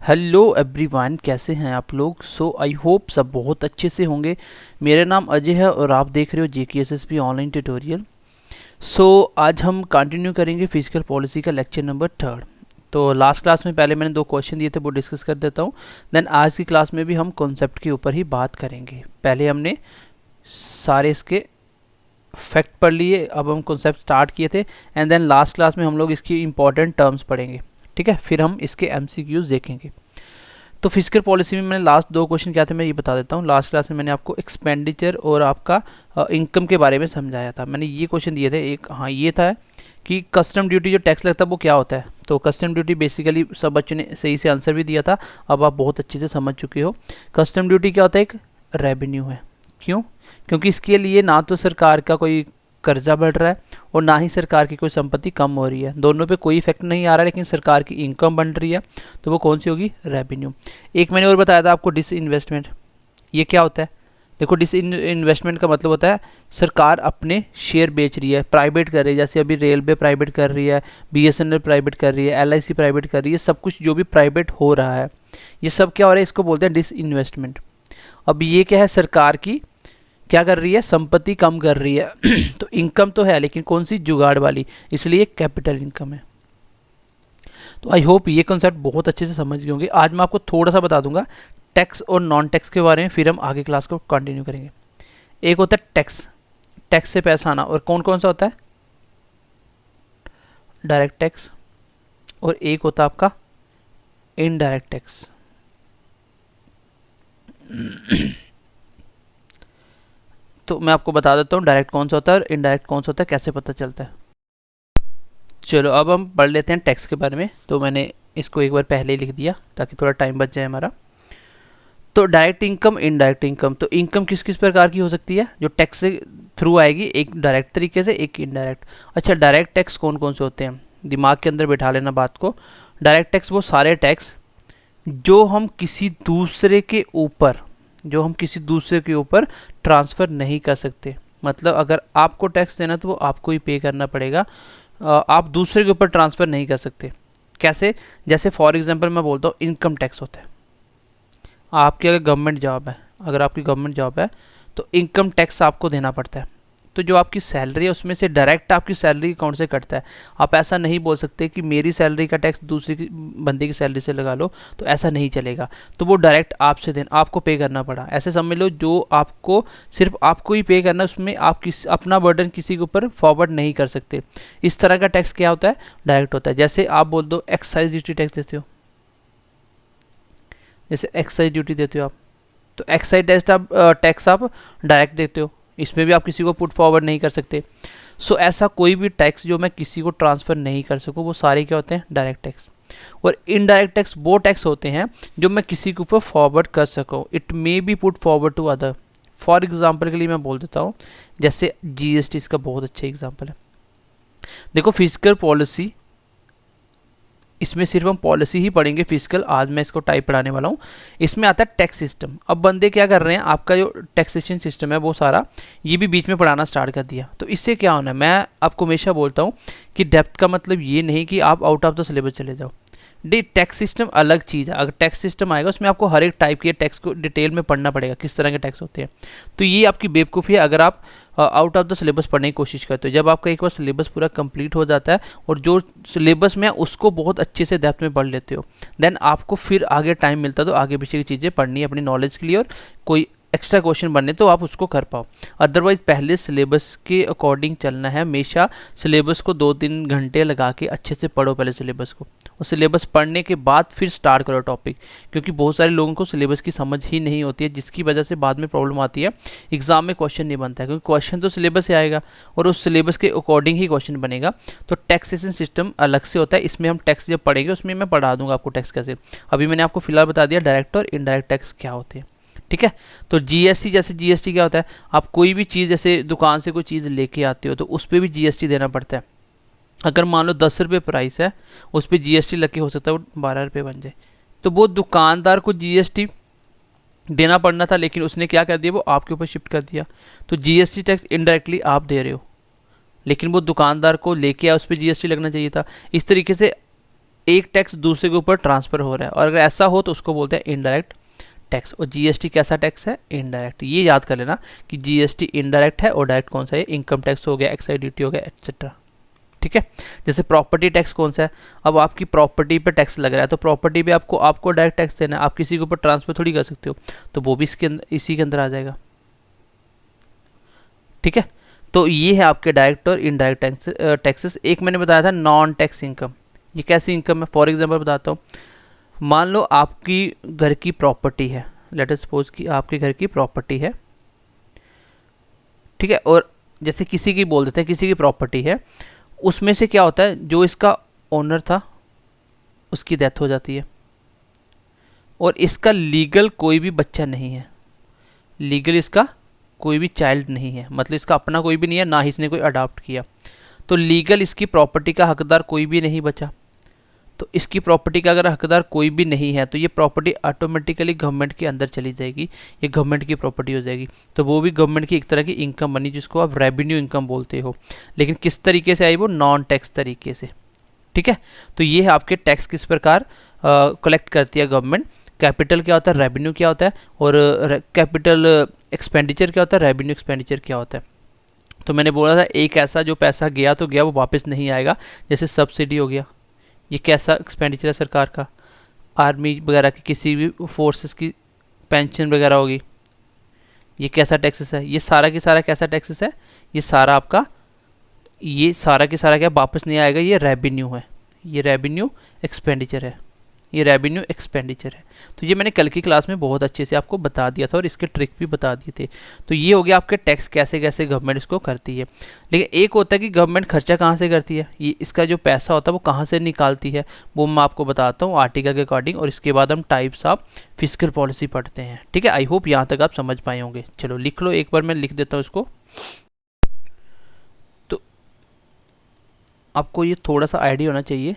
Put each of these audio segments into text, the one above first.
Hello everyone, कैसे हैं आप लोग। आई होप सब बहुत अच्छे से होंगे। मेरा नाम अजय है और आप देख रहे हो JKSSP ऑनलाइन ट्यूटोरियल। आज हम कंटिन्यू करेंगे फिजिकल पॉलिसी का लेक्चर नंबर 3। तो लास्ट क्लास में पहले मैंने 2 क्वेश्चन दिए थे, वो डिस्कस कर देता हूँ। देन आज की क्लास में भी हम कॉन्सेप्ट के ऊपर ही बात करेंगे। पहले हमने सारे इसके फैक्ट पढ़ लिए, अब हम कॉन्सेप्ट स्टार्ट किए थे। एंड देन लास्ट क्लास में हम लोग इसकी इंपॉर्टेंट टर्म्स पढ़ेंगे। ठीक है, फिर हम इसके MCQs देखेंगे। तो फिजिकल पॉलिसी में मैंने लास्ट 2 क्वेश्चन क्या थे मैं ये बता देता हूँ। लास्ट क्लास में मैंने आपको एक्सपेंडिचर और आपका इनकम के बारे में समझाया था। मैंने ये क्वेश्चन दिए थे, एक ये था कि कस्टम ड्यूटी जो टैक्स लगता है वो क्या होता है। तो कस्टम ड्यूटी बेसिकली सब बच्चों ने सही से आंसर भी दिया था, अब आप बहुत अच्छे से समझ चुके हो। कस्टम ड्यूटी क्या होता है, एक रेवेन्यू है। क्यों? क्योंकि इसके लिए ना तो सरकार का कोई कर्जा बढ़ रहा है और ना ही सरकार की कोई संपत्ति कम हो रही है, दोनों पे कोई इफेक्ट नहीं आ रहा है, लेकिन सरकार की इनकम बढ़ रही है। तो वो कौन सी होगी? रेवेन्यू। एक मैंने और बताया था आपको डिसइन्वेस्टमेंट। ये क्या होता है? देखो, डिसइन्वेस्टमेंट का मतलब होता है सरकार अपने शेयर बेच रही है, प्राइवेट कर रही है। जैसे अभी रेलवे प्राइवेट कर रही है, BSNL प्राइवेट कर रही है, LIC प्राइवेट कर रही है। सब कुछ जो भी प्राइवेट हो रहा है ये सब क्या हो रहा है, इसको बोलते हैं डिसइन्वेस्टमेंट। अब ये क्या है, सरकार की क्या कर रही है, संपत्ति कम कर रही है। तो इनकम तो है, लेकिन कौन सी? जुगाड़ वाली, इसलिए कैपिटल इनकम है। तो आई होप ये कॉन्सेप्ट बहुत अच्छे से समझ गए होंगे। आज मैं आपको थोड़ा सा बता दूंगा टैक्स और नॉन टैक्स के बारे में, फिर हम आगे क्लास को कंटिन्यू करेंगे। एक होता है टैक्स, टैक्स से पैसा आना, और कौन कौन सा होता है? Direct tax. और एक होता है आपका इनडायरेक्ट टैक्स। तो मैं आपको बता देता हूँ डायरेक्ट कौन सा होता है और इनडायरेक्ट कौन सा होता है, कैसे पता चलता है। चलो अब हम पढ़ लेते हैं टैक्स के बारे में। तो मैंने इसको एक बार पहले ही लिख दिया ताकि थोड़ा टाइम बच जाए हमारा। तो डायरेक्ट इनकम, इनडायरेक्ट इनकम। तो इनकम किस किस प्रकार की हो सकती है जो टैक्स से थ्रू आएगी? एक डायरेक्ट तरीके से, एक इनडायरेक्ट। अच्छा, डायरेक्ट टैक्स कौन कौन से होते हैं, दिमाग के अंदर बैठा लेना बात को। डायरेक्ट टैक्स वो सारे टैक्स जो हम किसी दूसरे के ऊपर ट्रांसफ़र नहीं कर सकते। मतलब अगर आपको टैक्स देना तो वो आपको ही पे करना पड़ेगा, आप दूसरे के ऊपर ट्रांसफ़र नहीं कर सकते। कैसे? जैसे फॉर एग्जांपल मैं बोलता हूँ इनकम टैक्स होता है। आपकी अगर गवर्नमेंट जॉब है, तो इनकम टैक्स आपको देना पड़ता है। तो जो आपकी सैलरी है उसमें से डायरेक्ट आपकी सैलरी अकाउंट से कटता है। आप ऐसा नहीं बोल सकते कि मेरी सैलरी का टैक्स दूसरी बंदे की सैलरी से लगा लो, तो ऐसा नहीं चलेगा। तो वो डायरेक्ट आपसे देना, आपको पे करना पड़ा। ऐसे समझ लो जो आपको सिर्फ आपको ही पे करना, उसमें आप अपना बर्डन किसी के ऊपर फॉरवर्ड नहीं कर सकते। इस तरह का टैक्स क्या होता है? डायरेक्ट होता है। जैसे आप बोल दो एक्साइज ड्यूटी टैक्स देते हो, जैसे एक्साइज ड्यूटी देते हो आप, तो एक्साइज टैक्स आप डायरेक्ट देते हो, इसमें भी आप किसी को पुट फॉरवर्ड नहीं कर सकते। ऐसा कोई भी टैक्स जो मैं किसी को ट्रांसफ़र नहीं कर सकूँ वो सारे क्या होते हैं? Direct tax. और इनडायरेक्ट टैक्स वो टैक्स होते हैं जो मैं किसी के ऊपर फॉरवर्ड कर सकूँ। It may be put forward to other. For example के लिए मैं बोल देता हूँ, जैसे GST इसका बहुत अच्छा एग्जाम्पल है। देखो, फिजिकल पॉलिसी, इसमें सिर्फ हम पॉलिसी ही पढ़ेंगे फिजिकल। आज मैं इसको टाइप पढ़ाने वाला हूँ। इसमें आता है टैक्स सिस्टम। अब बंदे क्या कर रहे हैं, आपका जो टैक्सेशन सिस्टम है वो सारा ये भी बीच में पढ़ाना स्टार्ट कर दिया। तो इससे क्या होना है, मैं आपको हमेशा बोलता हूँ कि डेप्थ का मतलब ये नहीं कि आप आउट ऑफ द सिलेबस चले जाओ। टैक्स सिस्टम अलग चीज़ है। अगर टैक्स सिस्टम आएगा उसमें आपको हर एक टाइप के टैक्स को डिटेल में पढ़ना पड़ेगा, किस तरह के टैक्स होते हैं। तो ये आपकी बेवकूफ़ी है अगर आप आउट ऑफ द सिलेबस पढ़ने की कोशिश करते हो। जब आपका एक बार सिलेबस पूरा कंप्लीट हो जाता है और जो सिलेबस में उसको बहुत अच्छे से डेप्थ में पढ़ लेते हो, देन आपको फिर आगे टाइम मिलता है तो आगे पीछे की चीज़ें पढ़नी है अपनी नॉलेज के लिए, और कोई एक्स्ट्रा क्वेश्चन बनने तो आप उसको कर पाओ। अदरवाइज पहले सिलेबस के अकॉर्डिंग चलना है हमेशा। सिलेबस को 2-3 घंटे लगा के अच्छे से पढ़ो पहले सिलेबस को, और सिलेबस पढ़ने के बाद फिर स्टार्ट करो टॉपिक। क्योंकि बहुत सारे लोगों को सिलेबस की समझ ही नहीं होती है, जिसकी वजह से बाद में प्रॉब्लम आती है, एग्जाम में क्वेश्चन नहीं बनता है। क्योंकि क्वेश्चन तो सिलेबस से आएगा और उस सिलेबस के अकॉर्डिंग ही क्वेश्चन बनेगा। तो टैक्सेशन सिस्टम अलग से होता है, इसमें हम टैक्स जब पढ़ेंगे उसमें मैं पढ़ा दूंगा आपको टैक्स कैसे। अभी मैंने आपको फिलहाल बता दिया डायरेक्ट और इनडायरेक्ट टैक्स क्या होते हैं। ठीक है, तो GST, जैसे GST क्या होता है, आप कोई भी चीज़ जैसे दुकान से कोई चीज़ लेके आते हो तो उस पर भी GST देना पड़ता है। अगर मान लो 10 रुपये प्राइस है, उस पर GST लग के हो सकता है वो 12 रुपये बन जाए। तो वो दुकानदार को GST देना पड़ना था, लेकिन उसने क्या कर दिया, वो आपके ऊपर शिफ्ट कर दिया। तो GST टैक्स इनडायरेक्टली आप दे रहे हो, लेकिन वो दुकानदार को लेके आया, उस पर GST लगना चाहिए था। इस तरीके से एक टैक्स दूसरे के ऊपर ट्रांसफर हो रहा है, और अगर ऐसा हो तो उसको बोलते हैं इनडायरेक्ट टैक्स। और जीएसटी कैसा टैक्स है? इनडायरेक्ट। ये याद कर लेना कि जीएसटी इनडायरेक्ट है और डायरेक्ट कौन सा है? इनकम टैक्स हो गया, एक्साइज ड्यूटी हो गया, एक्सेट्रा। ठीक है। जैसे प्रॉपर्टी टैक्स कौन सा है? अब आपकी प्रॉपर्टी पे टैक्स लग रहा है तो प्रॉपर्टी पे आपको डायरेक्ट टैक्स देना है, आप किसी के ऊपर ट्रांसफर थोड़ी कर सकते हो, तो वो भी इसके अंदर, इसी के अंदर आ जाएगा। ठीक है। तो ये है आपके डायरेक्ट और इनडायरेक्ट टैक्सेस। एक मैंने बताया था नॉन टैक्स इनकम। ये कैसी इनकम है? फॉर एग्जाम्पल बताता हूँ। मान लो आपकी घर की प्रॉपर्टी है, लेट अस सपोज कि आपके घर की प्रॉपर्टी है, ठीक है, और जैसे किसी की बोल देते हैं, किसी की प्रॉपर्टी है, उसमें से क्या होता है, जो इसका ओनर था उसकी डेथ हो जाती है, और इसका लीगल कोई भी बच्चा नहीं है, लीगल इसका कोई भी चाइल्ड नहीं है, मतलब इसका अपना कोई भी नहीं है, ना ही इसने कोई अडॉप्ट किया, तो लीगल इसकी प्रॉपर्टी का हकदार कोई भी नहीं बचा। तो इसकी प्रॉपर्टी का अगर हकदार कोई भी नहीं है तो ये प्रॉपर्टी ऑटोमेटिकली गवर्नमेंट के अंदर चली जाएगी, ये गवर्नमेंट की प्रॉपर्टी हो जाएगी, तो वो भी गवर्नमेंट की एक तरह की इनकम बनी, जिसको आप रेवेन्यू इनकम बोलते हो। लेकिन किस तरीके से आई? वो नॉन टैक्स तरीके से। ठीक है। तो ये है आपके टैक्स किस प्रकार कलेक्ट करती है गवर्नमेंट। कैपिटल क्या होता है, रेवेन्यू क्या होता है, और कैपिटल एक्सपेंडिचर क्या होता है, रेवेन्यू एक्सपेंडिचर क्या होता है। तो मैंने बोला था एक ऐसा जो पैसा गया तो गया, वो वापस नहीं आएगा, जैसे सब्सिडी हो गया, ये कैसा एक्सपेंडिचर है सरकार का। आर्मी वगैरह की किसी भी फोर्सेस की पेंशन वगैरह होगी, ये कैसा टैक्सेस है, ये सारा की सारा कैसा टैक्सेस है, ये सारा आपका, ये सारा की सारा क्या वापस नहीं आएगा, ये रेवेन्यू है, ये रेवेन्यू एक्सपेंडिचर है, ये रेवेन्यू एक्सपेंडिचर है। तो ये मैंने कल की क्लास में बहुत अच्छे से आपको बता दिया था और इसके ट्रिक भी बता दिए थे। तो ये हो गया आपके टैक्स कैसे कैसे गवर्नमेंट इसको करती है। लेकिन एक होता है कि गवर्नमेंट खर्चा कहाँ से करती है, ये इसका जो पैसा होता है वो कहाँ से निकालती है, वो मैं आपको बताता हूँ आर्टिकल के अकॉर्डिंग, और इसके बाद हम टाइप्स ऑफ फिस्कल पॉलिसी पढ़ते हैं। ठीक है। आई होप यहाँ तक आप समझ पाए होंगे। चलो लिख लो, एक बार मैं लिख देता हूँ इसको, तो आपको ये थोड़ा सा आइडिया होना चाहिए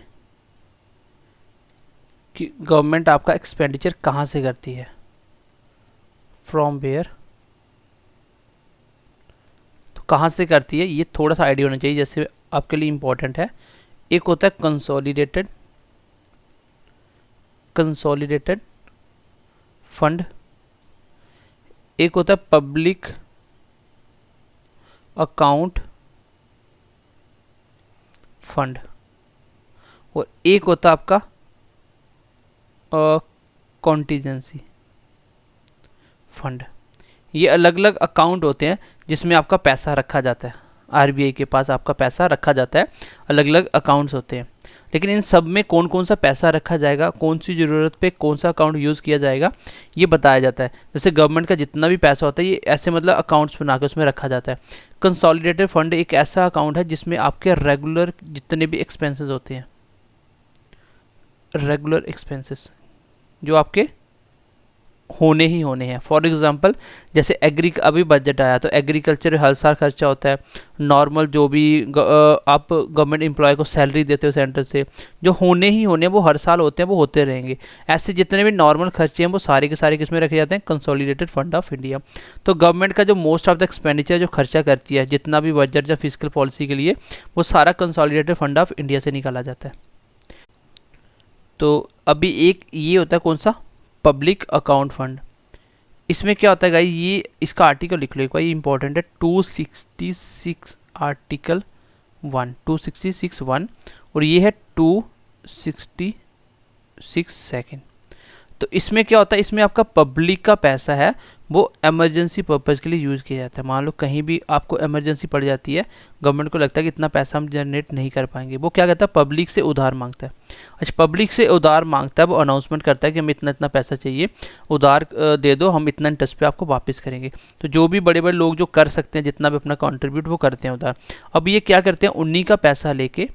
कि गवर्नमेंट आपका एक्सपेंडिचर कहाँ से करती है, फ्रॉम वेयर, तो कहाँ से करती है, ये थोड़ा सा आइडिया होना चाहिए, जैसे आपके लिए इंपॉर्टेंट है। एक होता है कंसोलिडेटेड कंसोलिडेटेड फंड, एक होता है पब्लिक अकाउंट फंड, और एक होता है आपका कॉन्टीजेंसी फंड। ये अलग अलग अकाउंट होते हैं जिसमें आपका पैसा रखा जाता है, आरबीआई के पास आपका पैसा रखा जाता है, अलग अलग अकाउंट्स होते हैं। लेकिन इन सब में कौन कौन सा पैसा रखा जाएगा, कौन सी ज़रूरत पे कौन सा अकाउंट यूज़ किया जाएगा, ये बताया जाता है। जैसे गवर्नमेंट का जितना भी पैसा होता है ये ऐसे मतलब अकाउंट्स बना के उसमें रखा जाता है। कंसोलिडेटेड फंड एक ऐसा अकाउंट है जिसमें आपके रेगुलर जितने भी एक्सपेंसेस होते हैं, रेगुलर एक्सपेंसेस जो आपके होने ही होने हैं। फॉर एग्जांपल जैसे अभी बजट आया तो एग्रीकल्चर हर साल खर्चा होता है, नॉर्मल जो भी आप गवर्नमेंट एम्प्लॉय को सैलरी देते हो सेंटर से, जो होने ही होने हैं वो हर साल होते हैं, वो होते रहेंगे। ऐसे जितने भी नॉर्मल खर्चे हैं वो सारे के सारे किस में रखे जाते हैं, कंसोलिडेटेड फंड ऑफ इंडिया। तो गवर्नमेंट का जो मोस्ट ऑफ द एक्सपेंडिचर जो खर्चा करती है, जितना भी बजट या फिजिकल पॉलिसी के लिए, वो सारा कंसोलिडेटेड फंड ऑफ इंडिया से निकाला जाता है। तो अभी एक ये होता है कौन सा, पब्लिक अकाउंट फंड। इसमें क्या होता है गाइस, ये इसका आर्टिकल लिख लो एक बार, ये इंपॉर्टेंट है, 266 आर्टिकल 1 266(1) और ये है 266 सेकेंड। तो इसमें क्या होता है, इसमें आपका पब्लिक का पैसा है वो इमरजेंसी पर्पज़ के लिए यूज़ किया जाता है। मान लो कहीं भी आपको इमरजेंसी पड़ जाती है, गवर्नमेंट को लगता है कि इतना पैसा हम जनरेट नहीं कर पाएंगे, वो क्या कहता है, पब्लिक से उधार मांगता है। अच्छा, पब्लिक से उधार मांगता है, वो अनाउंसमेंट करता है कि हमें इतना इतना पैसा चाहिए, उधार दे दो, हम इतना इंटरेस्ट पे आपको वापस करेंगे। तो जो भी बड़े बड़े लोग जो कर सकते हैं, जितना भी अपना कॉन्ट्रीब्यूट वो करते हैं उधार। अब ये क्या करते हैं, उन्हीं का पैसा लेके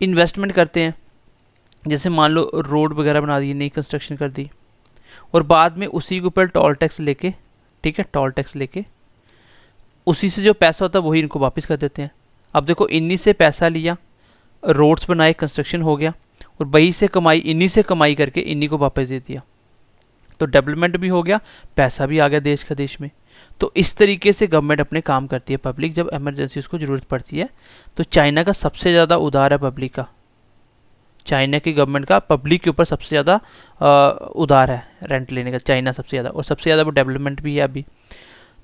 इन्वेस्टमेंट करते हैं। जैसे मान लो रोड वगैरह बना दी, नई कंस्ट्रक्शन कर दी, और बाद में उसी के ऊपर टोल टैक्स लेके, ठीक है, टोल टैक्स लेके उसी से जो पैसा होता है वही इनको वापस कर देते हैं। अब देखो, इन्हीं से पैसा लिया, रोड्स बनाए, कंस्ट्रक्शन हो गया, और वही से कमाई, इन्हीं से कमाई करके इन्हीं को वापस दे दिया। तो डेवलपमेंट भी हो गया, पैसा भी आ गया देश का देश में। तो इस तरीके से गवर्नमेंट अपने काम करती है। पब्लिक जब इमरजेंसी उसको ज़रूरत पड़ती है, तो चाइना का सबसे ज़्यादा उधार है पब्लिक का, चाइना की गवर्नमेंट का पब्लिक के ऊपर सबसे ज़्यादा उधार है रेंट लेने का, चाइना सबसे ज़्यादा, और सबसे ज़्यादा वो डेवलपमेंट भी है अभी।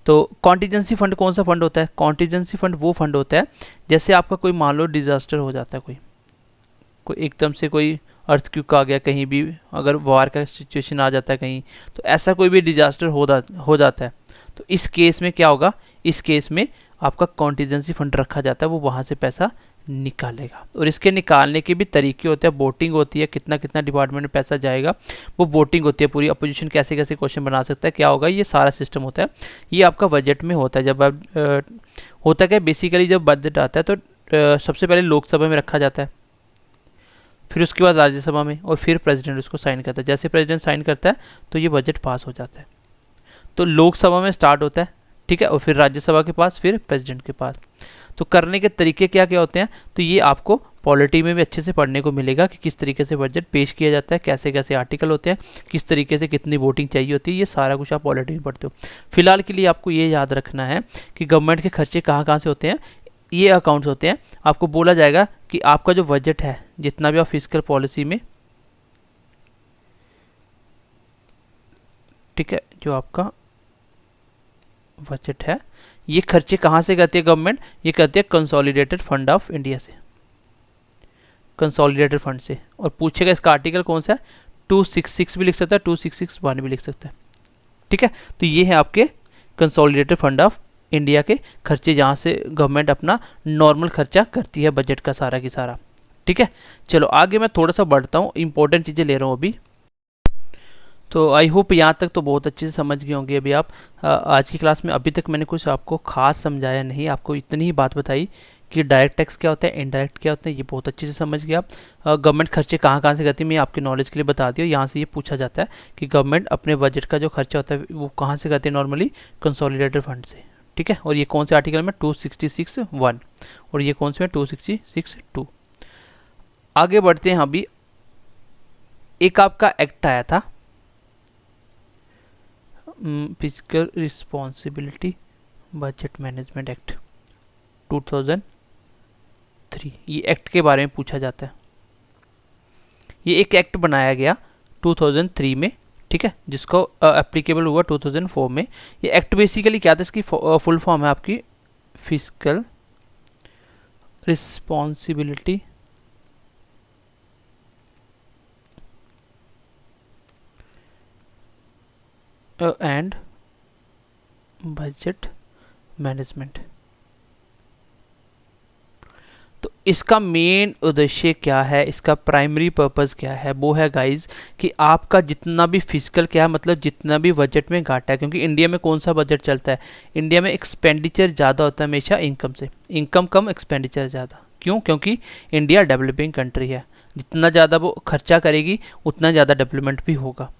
तो कॉन्टीजेंसी फंड कौन सा फंड होता है? कॉन्टीजेंसी फंड वो फंड होता है जैसे आपका कोई मान लो डिजास्टर हो जाता है, कोई कोई एकदम से कोई अर्थक्वेक आ गया कहीं भी, अगर वार का सिचुएशन आ जाता है कहीं, तो ऐसा कोई भी डिजास्टर हो जाता है, तो इस केस में क्या होगा, इस केस में आपका कॉन्टीजेंसी फंड रखा जाता है, वो वहाँ से पैसा निकालेगा। और इसके निकालने के भी तरीके होते हैं, वोटिंग होती है, कितना कितना डिपार्टमेंट में पैसा जाएगा, वो वोटिंग होती है पूरी, अपोजिशन कैसे कैसे क्वेश्चन बना सकता है, क्या होगा, ये सारा सिस्टम होता है। ये आपका बजट में होता है। जब आप होता क्या बेसिकली, जब बजट आता है तो सबसे पहले लोकसभा में रखा जाता है, फिर उसके बाद राज्यसभा में, और फिर प्रेसिडेंट उसको साइन करता है। जैसे प्रेसिडेंट साइन करता है तो ये बजट पास हो जाता है। तो लोकसभा में स्टार्ट होता है, ठीक है, और फिर राज्यसभा के पास, फिर प्रेसिडेंट के पास। तो करने के तरीके क्या क्या होते हैं, तो ये आपको पॉलिटी में भी अच्छे से पढ़ने को मिलेगा कि किस तरीके से बजट पेश किया जाता है, कैसे कैसे आर्टिकल होते हैं, किस तरीके से कितनी वोटिंग चाहिए होती है, ये सारा कुछ आप पॉलिटी में पढ़ते हो। फिलहाल के लिए आपको ये याद रखना है कि गवर्नमेंट के खर्चे कहाँ कहाँ से होते हैं, ये अकाउंट्स होते हैं। आपको बोला जाएगा कि आपका जो बजट है, जितना भी आप फिजिकल पॉलिसी में, ठीक है, जो आपका बजट है, ये खर्चे कहाँ से करती है गवर्नमेंट, ये करती है कंसोलिडेटेड फंड ऑफ इंडिया से, कंसोलिडेटेड फंड से। और पूछेगा इसका आर्टिकल कौन सा है, 266 भी लिख सकता है, 2661 भी लिख सकता है, ठीक है। तो ये है आपके कंसोलिडेटेड फंड ऑफ इंडिया के खर्चे, जहाँ से गवर्नमेंट अपना नॉर्मल खर्चा करती है बजट का सारा की सारा, ठीक है। चलो आगे मैं थोड़ा सा बढ़ता हूँ, इंपॉर्टेंट चीज़ें ले रहा हूँ अभी। तो आई होप यहाँ तक तो बहुत अच्छे से समझ गए होंगे अभी आप। आज की क्लास में अभी तक मैंने कुछ आपको खास समझाया नहीं, आपको इतनी ही बात बताई कि डायरेक्ट टैक्स क्या होता है, इनडायरेक्ट क्या होता है, ये बहुत अच्छे से समझ गए आप। गवर्नमेंट खर्चे कहाँ कहाँ से करती है मैं आपके नॉलेज के लिए बता दिया। यहाँ से ये पूछा जाता है कि गवर्नमेंट अपने बजट का जो खर्चा होता है वो कहाँ से करती है, नॉर्मली कंसोलिडेटेड फंड से, ठीक है। और ये कौन से आर्टिकल में, 266(1), और ये कौन से में, 266(2). आगे बढ़ते हैं। अभी एक आपका एक्ट आया था, physical responsibility budget management act 2003। ये एक्ट के बारे में पूछा जाता है। ये एक एक्ट बनाया गया 2003 में, ठीक है, जिसको एप्लीकेबल हुआ 2004 में। ये एक्ट बेसिकली क्या था, इसकी फुल फॉर्म है आपकी physical responsibility and budget management. तो इसका मेन उद्देश्य क्या है, इसका प्राइमरी पर्पस क्या है, वो है गाइज कि आपका जितना भी फिजिकल क्या है, मतलब जितना भी बजट में घाटा है, क्योंकि इंडिया में कौन सा बजट चलता है, इंडिया में एक्सपेंडिचर ज़्यादा होता है हमेशा इनकम से, इनकम कम एक्सपेंडिचर ज़्यादा। क्यों? क्योंकि इंडिया डेवलपिंग कंट्री है, जितना ज़्यादा वो खर्चा करेगी उतना ज़्यादा डेवलपमेंट भी होगा।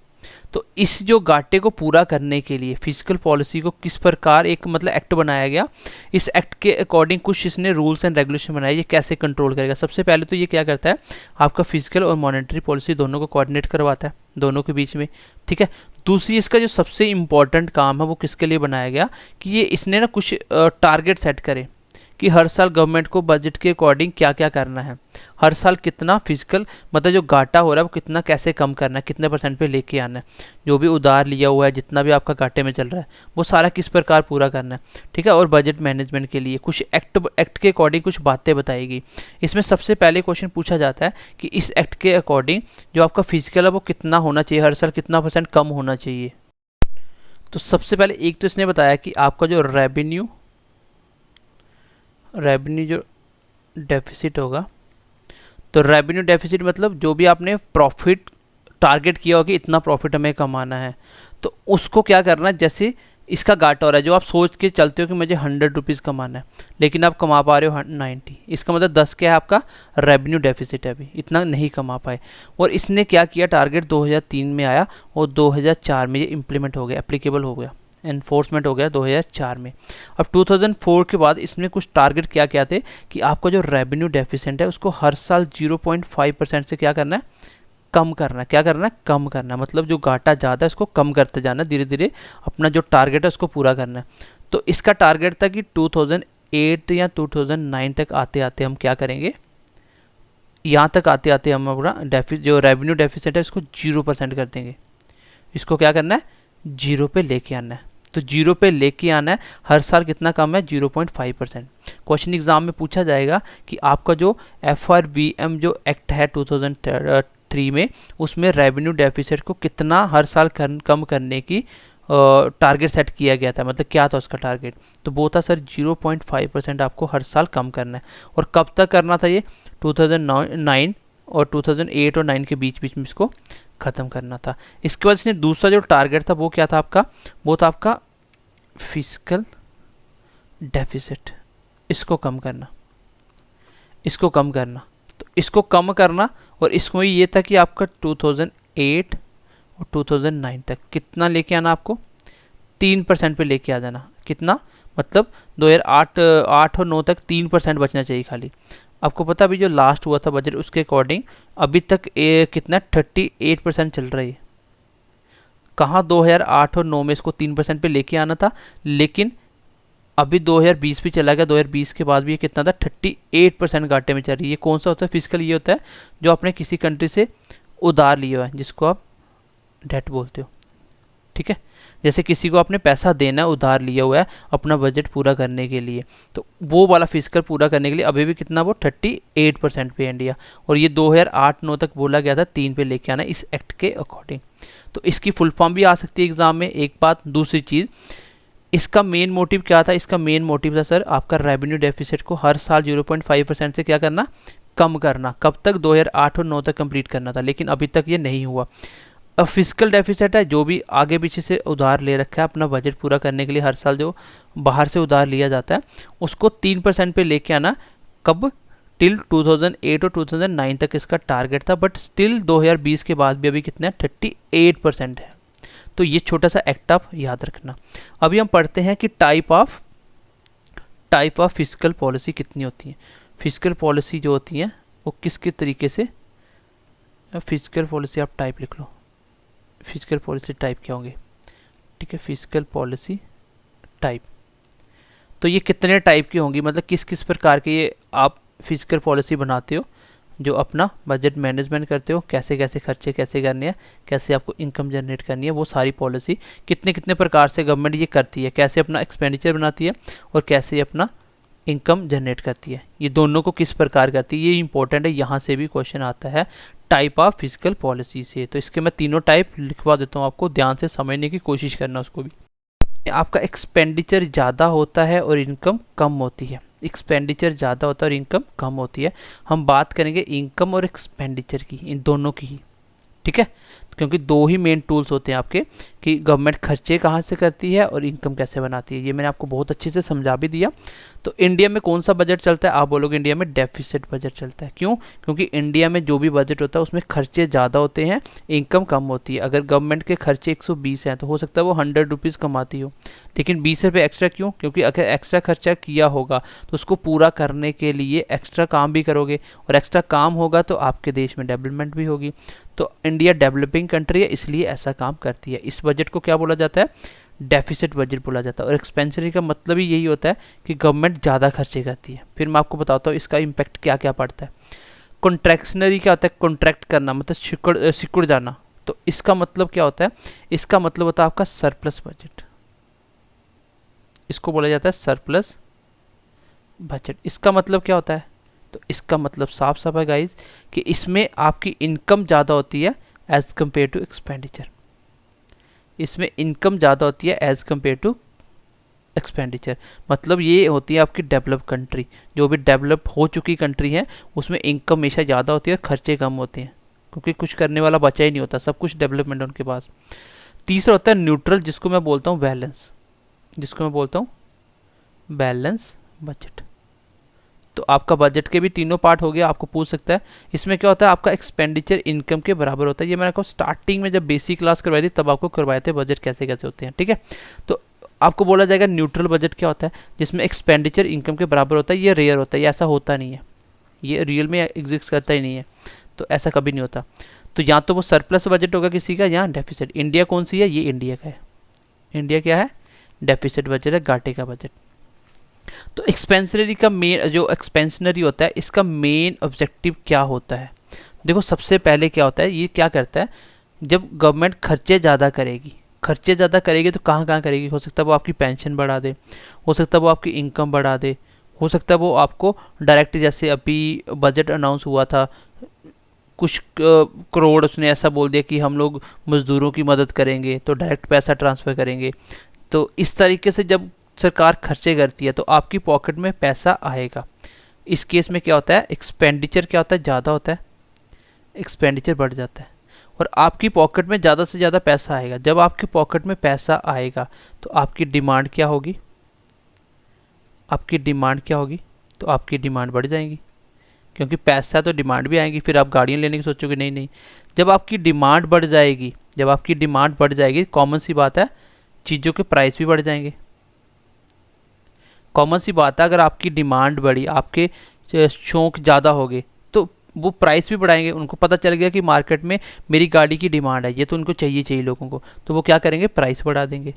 तो इस जो घाटे को पूरा करने के लिए फिजिकल पॉलिसी को किस प्रकार एक मतलब एक्ट बनाया गया, इस एक्ट के अकॉर्डिंग कुछ इसने रूल्स एंड रेगुलेशन बनाए, ये कैसे कंट्रोल करेगा। सबसे पहले तो ये क्या करता है, आपका फिजिकल और मॉनेटरी पॉलिसी दोनों को कोऑर्डिनेट करवाता है दोनों के बीच में, ठीक है। दूसरी इसका जो सबसे इंपॉर्टेंट काम है वो किसके लिए बनाया गया कि ये इसने ना कुछ टारगेट सेट करे कि हर साल गवर्नमेंट को बजट के अकॉर्डिंग क्या क्या करना है, हर साल कितना फिजिकल मतलब जो घाटा हो रहा है वो कितना कैसे कम करना है, कितने % पे लेके आना है, जो भी उधार लिया हुआ है जितना भी आपका घाटे में चल रहा है वो सारा किस प्रकार पूरा करना है, ठीक है। और बजट मैनेजमेंट के लिए कुछ एक्ट के अकॉर्डिंग कुछ बातें बताएगी। इसमें सबसे पहले क्वेश्चन पूछा जाता है कि इस एक्ट के अकॉर्डिंग जो आपका फिजिकल है वो कितना होना चाहिए, हर साल कितना % कम होना चाहिए। तो सबसे पहले एक तो इसने बताया कि आपका जो रेवेन्यू जो डेफिसिट होगा, तो रेवेन्यू डेफिसिट मतलब जो भी आपने प्रॉफिट टारगेट किया होगा कि इतना प्रॉफिट हमें कमाना है, तो उसको क्या करना है, जैसे इसका घाटा हो रहा है, जो आप सोच के चलते हो कि मुझे 100 रुपीज़ कमाना है लेकिन आप कमा पा रहे हो 90, इसका मतलब 10 क्या है आपका रेवेन्यू डेफिसिट है, अभी इतना नहीं कमा पाए। और इसने क्या किया, टारगेट 2003 में आया और 2004 में ये इम्प्लीमेंट हो गया, एप्लीकेबल हो गया, एनफोर्समेंट हो गया 2004 में। अब 2004 के बाद इसमें कुछ टारगेट क्या क्या थे कि आपका जो रेवेन्यू डेफिसिट है उसको हर साल 0.5% से क्या करना है, कम करना है। क्या करना है, कम करना है, मतलब जो घाटा ज़्यादा है उसको कम करते जाना है, धीरे धीरे अपना जो टारगेट है उसको पूरा करना है। तो इसका टारगेट था कि 2008 या 2009 तक आते आते हम क्या करेंगे, यहाँ तक आते आते हम अपना जो रेवेन्यू डेफिसिट है इसको 0% कर देंगे। इसको क्या करना है, 0 पे लेके आना है। तो 0 पे लेके आना है, हर साल कितना कम है, 0.5%। क्वेश्चन एग्जाम में पूछा जाएगा कि आपका जो FRBM जो एक्ट है 2003 में, उसमें रेवेन्यू डेफिसिट को कितना हर साल कम करने की टारगेट सेट किया गया था, मतलब क्या था उसका टारगेट। तो वो था सर 0.5% आपको हर साल कम करना है। और कब तक करना था ये, 2009 और 2008 और 9 के बीच बीच में इसको ख़त्म करना था। इसके बाद इसने दूसरा जो टारगेट था वो क्या था आपका, वो था आपका फिजिकल डेफिसिट। इसको कम करना, इसको कम करना। तो इसको कम करना, और इसमें ये था कि आपका 2008 और 2009 तक कितना लेके आना, आपको 3% पे लेके आ जाना। कितना मतलब 2008 8 और 9 तक 3% बचना चाहिए खाली। आपको पता अभी जो लास्ट हुआ था बजट, उसके अकॉर्डिंग अभी तक कितना 38% चल रही है। कहाँ 2008 और 9 में इसको 3% पे लेके आना था, लेकिन अभी 2020 भी चला गया। 2020 के बाद भी ये कितना था, 38% घाटे में चल रही है। ये कौन सा होता है, फिजिकल ये होता है जो आपने किसी कंट्री से उधार लिया है, जिसको आप डेट बोलते हो। ठीक है, जैसे किसी को आपने पैसा देना है, उधार लिया हुआ है अपना बजट पूरा करने के लिए, तो वो वाला फिजिकल पूरा करने के लिए अभी भी कितना, वो 38% पे इंडिया। और ये 2008-9 तक बोला गया था 3 पे लेके आना इस एक्ट के अकॉर्डिंग। तो इसकी फुल फॉर्म भी आ सकती है एग्जाम में, एक बात। दूसरी चीज़, इसका मेन मोटिव क्या था, इसका मेन मोटिव था सर आपका रेवेन्यू डेफिसिट को हर साल 0.5% से क्या करना, कम करना। कब तक, 2008 और 9 तक कंप्लीट करना था, लेकिन अभी तक ये नहीं हुआ। अब फिजिकल डेफिसिट है, जो भी आगे पीछे से उधार ले रखा है अपना बजट पूरा करने के लिए, हर साल जो बाहर से उधार लिया जाता है उसको 3% पे लेके आना। कब, टिल 2008 और 2009 तक इसका टारगेट था, बट स्टिल 2020 के बाद भी अभी कितना है, 38% है। तो ये छोटा सा एक्ट आप याद रखना। अभी हम पढ़ते हैं कि टाइप ऑफ फिजिकल पॉलिसी कितनी होती है। फिजिकल पॉलिसी जो होती है वो किस तरीके से, फिजिकल पॉलिसी आप टाइप लिख लो, फिजिकल पॉलिसी टाइप क्या होंगे। ठीक है, फिजिकल पॉलिसी टाइप, तो ये कितने टाइप की होंगी, मतलब किस किस प्रकार के ये आप फिजिकल पॉलिसी बनाते हो जो अपना बजट मैनेजमेंट करते हो, कैसे कैसे खर्चे कैसे करने हैं, कैसे आपको इनकम जनरेट करनी है, वो सारी पॉलिसी कितने कितने प्रकार से गवर्नमेंट ये करती है, कैसे अपना एक्सपेंडिचर बनाती है और कैसे अपना इनकम जनरेट करती है, ये दोनों को किस प्रकार करती है, ये इंपॉर्टेंट है। यहाँ से भी क्वेश्चन आता है टाइप ऑफ फिजिकल पॉलिसी से। तो इसके मैं तीनों टाइप लिखवा देता हूँ, आपको ध्यान से समझने की कोशिश करना उसको भी। आपका एक्सपेंडिचर ज़्यादा होता है और इनकम कम होती है, एक्सपेंडिचर ज़्यादा होता है और इनकम कम होती है। हम बात करेंगे इनकम और एक्सपेंडिचर की, इन दोनों की ही। ठीक है, क्योंकि दो ही मेन टूल्स होते हैं आपके कि गवर्नमेंट खर्चे कहाँ से करती है और इनकम कैसे बनाती है। ये मैंने आपको बहुत अच्छे से समझा भी दिया। तो इंडिया में कौन सा बजट चलता है, आप बोलोगे इंडिया में डेफिसिट बजट चलता है। क्यों, क्योंकि इंडिया में जो भी बजट होता है उसमें खर्चे ज़्यादा होते हैं, इनकम कम होती है। अगर गवर्नमेंट के खर्चे 120 हैं तो हो सकता है वो 100 रुपीज़ कमाती हो, लेकिन 20 रुपये एक्स्ट्रा क्यों, क्योंकि अगर एक्स्ट्रा खर्चा किया होगा तो उसको पूरा करने के लिए एक्स्ट्रा काम भी करोगे, और एक्स्ट्रा काम होगा तो आपके देश में डेवलपमेंट भी होगी। तो इंडिया डेवलपिंग कंट्री है, इसलिए ऐसा काम करती है। इस बजट को क्या बोला जाता है, डेफिसिट बजट बोला जाता है। और एक्सपेंशनरी का मतलब ही यही होता है कि गवर्नमेंट ज़्यादा खर्चे करती है। फिर मैं आपको बताता हूँ इसका इम्पैक्ट क्या क्या पड़ता है। कॉन्ट्रैक्शनरी क्या होता है, कॉन्ट्रैक्ट करना मतलब सिकुड़ जाना। तो इसका मतलब क्या होता है, इसका मतलब होता है आपका सरप्लस बजट, इसको बोला जाता है सरप्लस बजट। इसका मतलब क्या होता है, तो इसका मतलब साफ साफ है गाइज कि इसमें आपकी इनकम ज़्यादा होती है एज कम्पेयर टू एक्सपेंडिचर। इसमें इनकम ज़्यादा होती है एज कम्पेयर टू एक्सपेंडिचर। मतलब ये होती है आपकी डेवलप कंट्री, जो भी डेवलप हो चुकी कंट्री है उसमें इनकम हमेशा ज़्यादा होती है, खर्चे कम होते हैं, क्योंकि कुछ करने वाला बचा ही नहीं होता, सब कुछ डेवलपमेंट उनके पास। तीसरा होता है न्यूट्रल, जिसको मैं बोलता हूँ बैलेंस, जिसको मैं बोलता हूँ बैलेंस बजट। तो आपका बजट के भी तीनों पार्ट हो गया, आपको पूछ सकता है इसमें क्या होता है, आपका एक्सपेंडिचर इनकम के बराबर होता है। ये मैंने आपको स्टार्टिंग में जब बेसिक क्लास करवाई थी तब आपको करवाए थे बजट कैसे कैसे होते हैं। ठीक है, तो आपको बोला जाएगा न्यूट्रल बजट क्या होता है, जिसमें एक्सपेंडिचर इनकम के बराबर होता है। ये रेयर होता है, ये ऐसा होता नहीं है, ये रियल में एग्जिस्ट करता ही नहीं है, तो ऐसा कभी नहीं होता। तो यहाँ तो वो सरप्लस बजट होगा किसी का, यहाँ डेफिसिट। इंडिया कौन सी है, ये इंडिया का है। इंडिया क्या है, डेफिसिट बजट है, घाटे का बजट। तो एक्सपेंशनरी का मेन जो एक्सपेंशनरी होता है इसका मेन ऑब्जेक्टिव क्या होता है? देखो सबसे पहले क्या होता है, ये क्या करता है, जब गवर्नमेंट खर्चे ज़्यादा करेगी तो कहाँ कहाँ करेगी? हो सकता है वो आपकी पेंशन बढ़ा दे, हो सकता है वो आपकी इनकम बढ़ा दे, हो सकता है वो आपको डायरेक्ट, जैसे अभी बजट अनाउंस हुआ था, कुछ करोड़ उसने ऐसा बोल दिया कि हम लोग मजदूरों की मदद करेंगे तो डायरेक्ट पैसा ट्रांसफ़र करेंगे। तो इस तरीके से जब सरकार खर्चे करती है तो आपकी पॉकेट में पैसा आएगा। इस केस में क्या होता है, एक्सपेंडिचर क्या होता है, ज़्यादा होता है, एक्सपेंडिचर बढ़ जाता है और आपकी पॉकेट में ज़्यादा से ज़्यादा पैसा आएगा। जब आपकी पॉकेट में पैसा आएगा तो आपकी डिमांड क्या होगी, आपकी डिमांड क्या होगी, तो आपकी डिमांड बढ़ जाएगी, क्योंकि पैसा तो डिमांड भी आएगी। फिर आप गाड़ियाँ लेने की सोचोगे, नहीं नहीं, जब आपकी डिमांड बढ़ जाएगी, जब आपकी डिमांड बढ़ जाएगी, कॉमन सी बात है, चीज़ों के प्राइस भी बढ़ जाएंगे। कॉमन सी बात है, अगर आपकी डिमांड बढ़ी, आपके शौक ज़्यादा हो गए, तो वो प्राइस भी बढ़ाएंगे। उनको पता चल गया कि मार्केट में मेरी गाड़ी की डिमांड है, ये तो उनको चाहिए लोगों को, तो वो क्या करेंगे, प्राइस बढ़ा देंगे।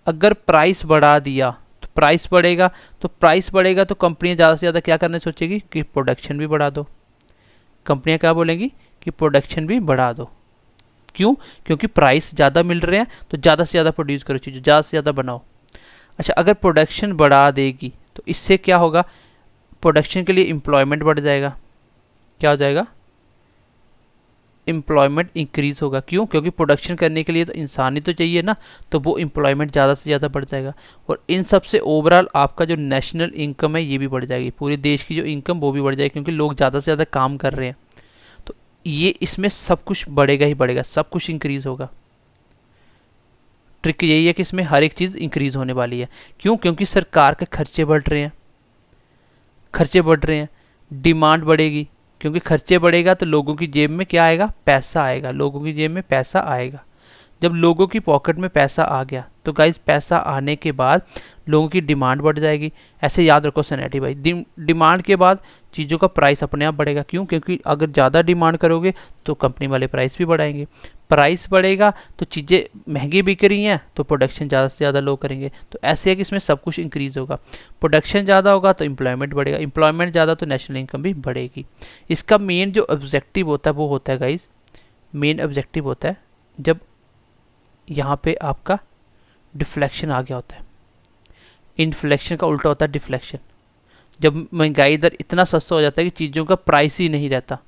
अगर प्राइस बढ़ा दिया तो प्राइस बढ़ेगा, तो प्राइस बढ़ेगा तो कंपनियां ज़्यादा से ज़्यादा क्या करने सोचेगी कि प्रोडक्शन भी बढ़ा दो। कंपनियां क्या बोलेंगी कि प्रोडक्शन भी बढ़ा दो। क्यों? क्योंकि प्राइस ज़्यादा मिल रहे हैं, तो ज़्यादा से ज़्यादा प्रोड्यूस करो, चीज़ें ज़्यादा से ज़्यादा बनाओ। अच्छा, अगर प्रोडक्शन बढ़ा देगी तो इससे क्या होगा, प्रोडक्शन के लिए एम्प्लॉयमेंट बढ़ जाएगा। क्या हो जाएगा, एम्प्लॉयमेंट इंक्रीज होगा। क्यों? क्योंकि प्रोडक्शन करने के लिए तो इंसान ही तो चाहिए ना, तो वो एम्प्लॉयमेंट ज़्यादा से ज़्यादा बढ़ जाएगा। और इन सब से ओवरऑल आपका जो नेशनल इनकम है ये भी बढ़ जाएगी, पूरे देश की जो इनकम वो भी बढ़ जाएगी, क्योंकि लोग ज़्यादा से ज़्यादा काम कर रहे हैं। तो ये इसमें सब कुछ बढ़ेगा ही बढ़ेगा, सब कुछ इंक्रीज होगा। ट्रिक यही है कि इसमें हर एक चीज़ इंक्रीज होने वाली है। क्यों? क्योंकि सरकार के खर्चे बढ़ रहे हैं, खर्चे बढ़ रहे हैं, डिमांड बढ़ेगी, क्योंकि खर्चे बढ़ेगा तो लोगों की जेब में क्या आएगा, पैसा आएगा, लोगों की जेब में पैसा आएगा। जब लोगों की पॉकेट में पैसा आ गया तो गाइस पैसा आने के बाद लोगों की डिमांड बढ़ जाएगी। ऐसे याद रखो सनेटी भाई, डिमांड के बाद चीज़ों का प्राइस अपने आप बढ़ेगा। क्यों? क्योंकि अगर ज़्यादा डिमांड करोगे तो कंपनी वाले प्राइस भी बढ़ाएंगे, प्राइस बढ़ेगा तो चीज़ें महंगी बिक रही हैं तो प्रोडक्शन ज़्यादा से ज़्यादा लोग करेंगे। तो ऐसे है कि इसमें सब कुछ इंक्रीज़ होगा। प्रोडक्शन ज़्यादा होगा तो एम्प्लॉयमेंट बढ़ेगा, एम्प्लॉयमेंट ज़्यादा तो नेशनल इनकम भी बढ़ेगी। इसका मेन जो ऑब्जेक्टिव होता है वो होता है गाइज, मेन ऑब्जेक्टिव होता है जब यहाँ पे आपका डिफ्लेक्शन आ गया होता है। इन्फ्लेक्शन का उल्टा होता है डिफ्लेक्शन। जब महंगाई दर इतना सस्ता हो जाता है कि चीज़ों का प्राइस ही नहीं रहता,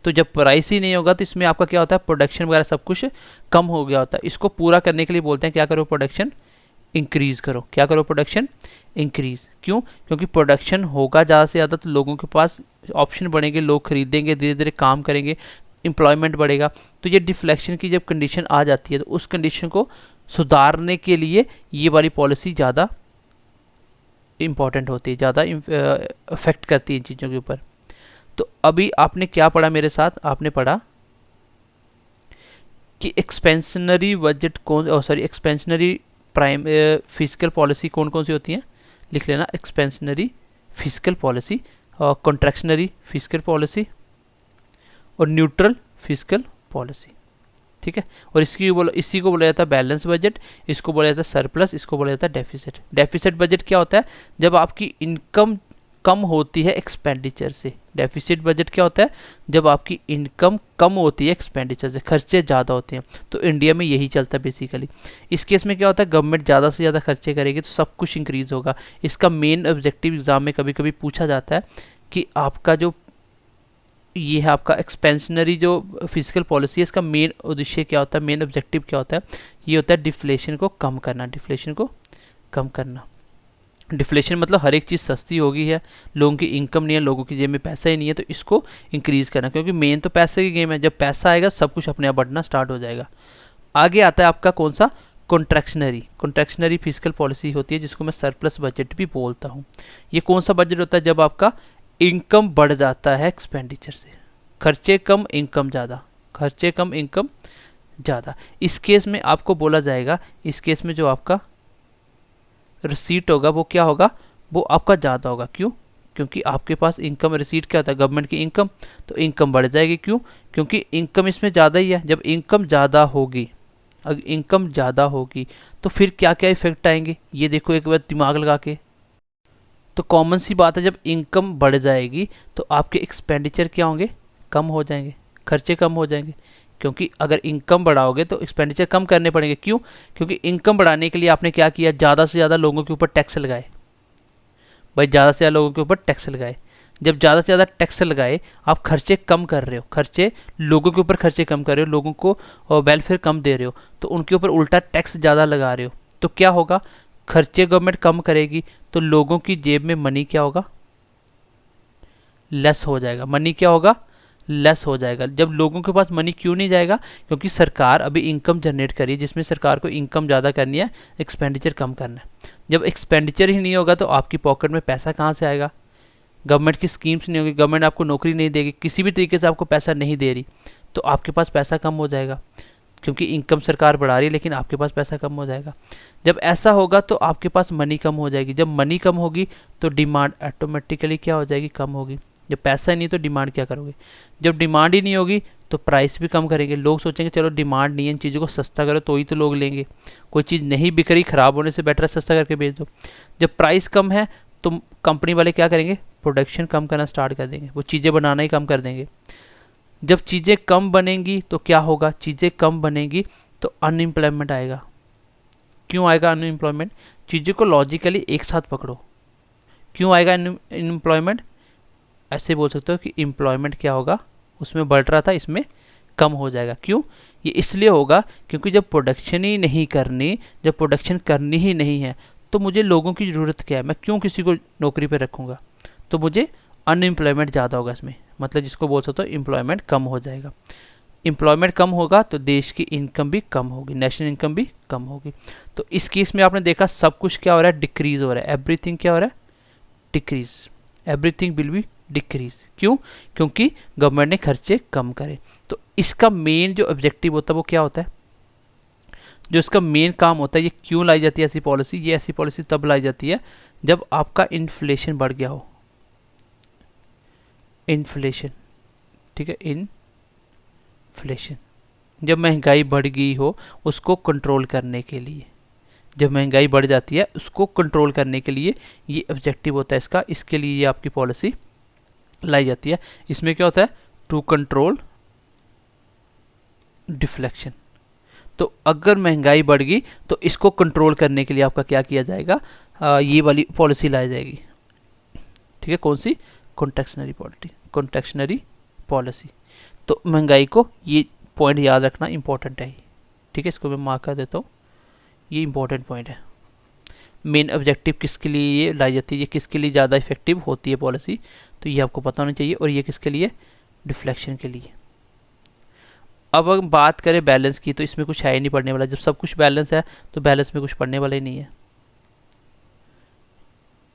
तो जब प्राइस ही नहीं होगा तो इसमें आपका क्या होता है, प्रोडक्शन वगैरह सब कुछ कम हो गया होता है। इसको पूरा करने के लिए बोलते हैं क्या करो, प्रोडक्शन इंक्रीज़ करो। क्या करो, प्रोडक्शन इंक्रीज़। क्यों? क्योंकि प्रोडक्शन होगा ज़्यादा से ज़्यादा तो लोगों के पास ऑप्शन बढ़ेंगे, लोग खरीदेंगे, धीरे धीरे काम करेंगे, एम्प्लॉयमेंट बढ़ेगा। तो ये डिफ्लेक्शन की जब कंडीशन आ जाती है तो उस कंडीशन को सुधारने के लिए ये वाली पॉलिसी ज़्यादा इम्पॉर्टेंट होती है, ज़्यादा इफेक्ट करती है इन चीज़ों के ऊपर। तो अभी आपने क्या पढ़ा मेरे साथ, आपने पढ़ा कि एक्सपेंशनरी बजट कौन, sorry expansionary prime physical policy कौन कौन सी होती हैं, लिख लेना, एक्सपेंशनरी फिजिकल पॉलिसी, और कॉन्ट्रैक्शनरी फिजिकल पॉलिसी और न्यूट्रल फिजिकल पॉलिसी। ठीक है, और इसी को बोला जाता है बैलेंस बजट, इसको बोला जाता है सरप्लस, इसको बोला जाता है डेफिसिट। डेफिसिट बजट क्या होता है, जब आपकी इनकम कम होती है एक्सपेंडिचर से। डेफिसिट बजट क्या होता है, जब आपकी इनकम कम होती है एक्सपेंडिचर से, खर्चे ज़्यादा होते हैं। तो इंडिया में यही चलता है बेसिकली। इस केस में क्या होता है, गवर्नमेंट ज़्यादा से ज़्यादा खर्चे करेगी तो सब कुछ इंक्रीज़ होगा। इसका मेन ऑब्जेक्टिव एग्जाम में कभी कभी पूछा जाता है कि आपका जो ये है आपका एक्सपेंशनरी जो फिजिकल पॉलिसी है, इसका मेन उद्देश्य क्या होता है, मेन ऑब्जेक्टिव क्या होता है, ये होता है डिफ्लेशन को कम करना, डिफ्लेशन को कम करना। डिफ्लेशन मतलब हर एक चीज़ सस्ती हो गई है, लोगों की इनकम नहीं है, लोगों की जेब में पैसा ही नहीं है, तो इसको इंक्रीज़ करना, क्योंकि मेन तो पैसे की गेम है। जब पैसा आएगा सब कुछ अपने आप बढ़ना स्टार्ट हो जाएगा। आगे आता है आपका कौन सा, कॉन्ट्रैक्शनरी। कॉन्ट्रैक्शनरी फिजिकल पॉलिसी होती है जिसको मैं सरप्लस बजट भी बोलता हूँ। ये कौन सा बजट होता है, जब आपका इनकम बढ़ जाता है एक्सपेंडिचर से, खर्चे कम इनकम ज़्यादा, खर्चे कम इनकम ज़्यादा। इस केस में आपको बोला जाएगा, इस केस में जो आपका रिसीट होगा वो क्या होगा, वो आपका ज़्यादा होगा। क्यों? क्योंकि आपके पास इनकम, रिसीट क्या होता है, गवर्नमेंट की इनकम, तो इनकम बढ़ जाएगी। क्यों? क्योंकि इनकम इसमें ज़्यादा ही है। जब इनकम ज़्यादा होगी, अगर इनकम ज़्यादा होगी तो फिर क्या क्या इफेक्ट आएंगे, ये देखो एक बार दिमाग लगा के। तो कॉमन सी बात है, जब इनकम बढ़ जाएगी तो आपके एक्सपेंडिचर क्या होंगे, कम हो जाएंगे, खर्चे कम हो जाएंगे। क्योंकि अगर इनकम बढ़ाओगे तो एक्सपेंडिचर कम करने पड़ेंगे। क्यों? क्योंकि इनकम बढ़ाने के लिए आपने क्या किया, ज़्यादा से ज़्यादा लोगों के ऊपर टैक्स लगाए। भाई ज़्यादा से ज़्यादा लोगों के ऊपर टैक्स लगाए, जब ज़्यादा से ज़्यादा टैक्स लगाए आप खर्चे कम कर रहे हो, खर्चे लोगों के ऊपर खर्चे कम कर रहे हो, लोगों को वेलफेयर कम दे रहे हो, तो उनके ऊपर उल्टा टैक्स ज़्यादा लगा रहे हो। तो क्या होगा, खर्चे गवर्नमेंट कम करेगी तो लोगों की जेब में मनी क्या होगा, लेस हो जाएगा। मनी क्या होगा, लेस हो जाएगा। जब लोगों के पास मनी क्यों नहीं जाएगा, क्योंकि सरकार अभी इनकम जनरेट करी है, जिसमें सरकार को इनकम ज़्यादा करनी है, एक्सपेंडिचर कम करना है। जब एक्सपेंडिचर ही नहीं होगा तो आपकी पॉकेट में पैसा कहाँ से आएगा, गवर्नमेंट की स्कीम्स नहीं होगी, गवर्नमेंट आपको नौकरी नहीं देगी, किसी भी तरीके से आपको पैसा नहीं दे रही, तो आपके पास पैसा कम हो जाएगा। क्योंकि इनकम सरकार बढ़ा रही है लेकिन आपके पास पैसा कम हो जाएगा। जब ऐसा होगा तो आपके पास मनी कम हो जाएगी। जब मनी कम होगी तो डिमांड ऑटोमेटिकली क्या हो जाएगी, कम होगी। जब पैसा ही नहीं तो डिमांड क्या करोगे, जब डिमांड ही नहीं होगी तो प्राइस भी कम करेंगे। लोग सोचेंगे चलो डिमांड नहीं है, इन चीज़ों को सस्ता करो तो ही तो लोग लेंगे। कोई चीज़ नहीं बिक रही, ख़राब होने से बेटर है सस्ता करके बेच दो। जब प्राइस कम है तो कंपनी वाले क्या करेंगे, प्रोडक्शन कम करना स्टार्ट कर देंगे, वो चीज़ें बनाना ही कम कर देंगे। जब चीज़ें कम बनेंगी तो क्या होगा, चीज़ें कम बनेंगी तो अनएम्प्लॉयमेंट आएगा। क्यों आएगा अनएम्प्लॉयमेंट, चीज़ों को लॉजिकली एक साथ पकड़ो। क्यों आएगा अनएम्प्लॉयमेंट, ऐसे बोल सकते हो कि एम्प्लॉयमेंट क्या होगा, उसमें बढ़ रहा था इसमें कम हो जाएगा। क्यों, ये इसलिए होगा क्योंकि जब प्रोडक्शन ही नहीं करनी, जब प्रोडक्शन करनी ही नहीं है तो मुझे लोगों की ज़रूरत क्या है, मैं क्यों किसी को नौकरी पे रखूँगा, तो मुझे अनएम्प्लॉयमेंट ज़्यादा होगा इसमें, मतलब जिसको बोल सकते हो एम्प्लॉयमेंट कम हो जाएगा। एम्प्लॉयमेंट कम होगा तो देश की इनकम भी कम होगी, नेशनल इनकम भी कम होगी। तो इस केस में आपने देखा सब कुछ क्या हो रहा है, डिक्रीज हो रहा है, एवरीथिंग क्या हो रहा है, decrease, everything will be decrease. क्यों, क्योंकि गवर्नमेंट ने खर्चे कम करे। तो इसका मेन जो ऑब्जेक्टिव होता है वो क्या होता है, जो इसका मेन काम होता है, ये क्यों लाई जाती है ऐसी पॉलिसी, ये ऐसी पॉलिसी तब लाई जाती है जब आपका इन्फ्लेशन बढ़ गया हो। इन्फ्लेशन, ठीक है, इन्फ्लेशन, जब महंगाई बढ़ गई हो उसको कंट्रोल करने के लिए, जब महंगाई बढ़ जाती है उसको कंट्रोल करने के लिए ये ऑब्जेक्टिव होता है इसका, इसके लिए ये आपकी पॉलिसी लाई जाती है। इसमें क्या होता है, टू कंट्रोल डिफ्लेक्शन। तो अगर महंगाई बढ़ गई तो इसको कंट्रोल करने के लिए आपका क्या किया जाएगा, ये वाली पॉलिसी लाई जाएगी। ठीक है, कौन सी, कॉन्ट्रैक्शनरी पॉलिसी, कॉन्ट्रैक्शनरी पॉलिसी। तो महंगाई को, ये पॉइंट याद रखना इंपॉर्टेंट है। ठीक है, इसको मैं मार्क कर देता हूँ, ये इंपॉर्टेंट पॉइंट है। मेन ऑब्जेक्टिव किसके लिए ये लाई जाती है, ये किसके लिए ज़्यादा इफेक्टिव होती है पॉलिसी, तो ये आपको पता होना चाहिए। और ये किसके लिए, डिफ्लेक्शन के लिए। अब अगर बात करें बैलेंस की तो इसमें कुछ है ही नहीं पढ़ने वाला। जब सब कुछ बैलेंस है तो बैलेंस में कुछ पढ़ने वाला ही नहीं है।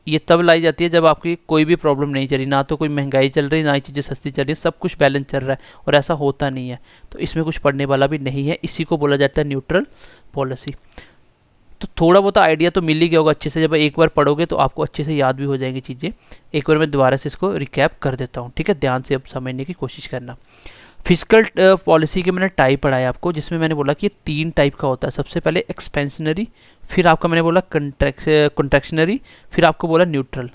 ये तब लाई जाती है जब आपकी कोई भी प्रॉब्लम नहीं चल रही, ना तो कोई महंगाई चल रही, ना ही चीज़ें सस्ती चल रही, सब कुछ बैलेंस चल रहा है, और ऐसा होता नहीं है तो इसमें कुछ पढ़ने वाला भी नहीं है। इसी को बोला जाता है न्यूट्रल पॉलिसी। तो थोड़ा बहुत आइडिया तो मिल ही गया होगा अच्छे से, जब एक बार पढ़ोगे तो आपको अच्छे से याद भी हो जाएंगी चीज़ें। एक बार मैं दोबारा से इसको रिकैप कर देता हूँ, ठीक है, ध्यान से अब समझने की कोशिश करना। फिजिकल पॉलिसी के मैंने टाइप पढ़ाया आपको, जिसमें मैंने बोला कि 3 टाइप का होता है। सबसे पहले एक्सपेंशनरी, फिर आपका मैंने बोला कॉन्ट्रैक्शनरी, फिर आपको बोला न्यूट्रल।